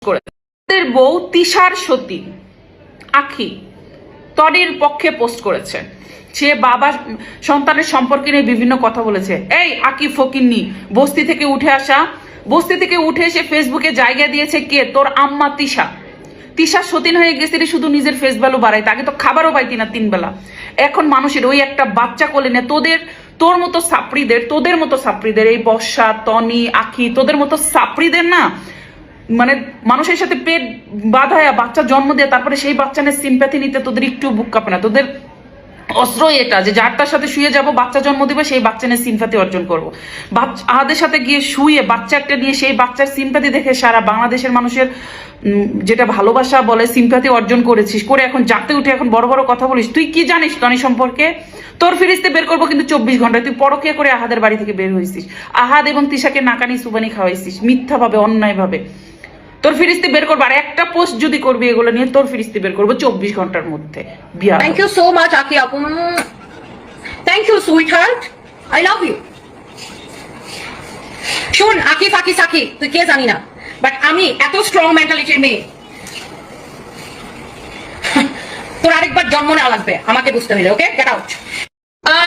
করেছে বউ তিশার সতী আখি তরির পক্ষে পোস্ট করেছে। সে বাবা সন্তানের সম্পর্কে নিয়ে বিভিন্ন কথা বলেছে। এই আকি ফকিন্নি, বস্তি থেকে উঠে আসা, বস্তি থেকে উঠে এসে ফেসবুকে জায়গা দিয়েছে কে? তোর আম্মা তিশা। তিশা সতীন হয়ে গেছিলি শুধু নিজের ফেস ভ্যালু বাড়াইতে, আগে তো খাবারও পাইতি না 3 বেলা। এখন মানুষের ওই একটা বাচ্চা কোলে নেয়, তোর মতো সাপড়িদের এই বর্ষা, তনি, আখি, তোদের মতো সাপড়িদের না, মানে মানুষের সাথে পেট বাঁধায়া বাচ্চা জন্ম দিয়ে তারপরে সেই বাচ্চা নিয়ে সিম্প্যাথি নিতে তোদের একটু বুক কাঁপে না? তোদের অস্ত্রই এটা যে যার তার সাথে শুয়ে যাব, বাচ্চা জন্ম দিবে, সেই বাচ্চা নিয়ে সিম্প্যাথি অর্জন করবো। আহাদের সাথে গিয়ে শুয়ে বাচ্চা একটা নিয়ে সেই বাচ্চার সিম্প্যাথি দেখে সারা বাংলাদেশের মানুষের যেটা ভালোবাসা বলে সিম্প্যাথি অর্জন করেছিস, করে এখন জাগতে উঠে এখন বড় বড় কথা বলিস। তুই কি জানিস টনি সম্পর্কে? তোর ফিরিস্তে বের করবো কিন্তু 24 ঘন্টায়। তুই পরকিয়া করে আহাদের বাড়ি থেকে বের হয়েছিস, আহাদ এবং তিশাকে নাকানি সুবানি খাওয়াইছিস মিথ্যা ভাবে, অন্যায় ভাবে। তোর ফিরিস্তি বের করবো, আর একটা পোস্ট যদি করবি এগুলো নিয়ে, তোর ফিরিস্তি বের করবো 24 ঘন্টার মধ্যে। বিয়া। Thank you so much Aki আপু, thank you sweet heart I love. শোন আকি ফাকি সাকি তুই কে জানি না, বাট আমি এত স্ট্রং মেন্টালিটির মেয়ে, তোর আরেকবার জন্ম নেওয়া লাগবে আমাকে বুঝতে হইলে। ওকে, গেট আউট।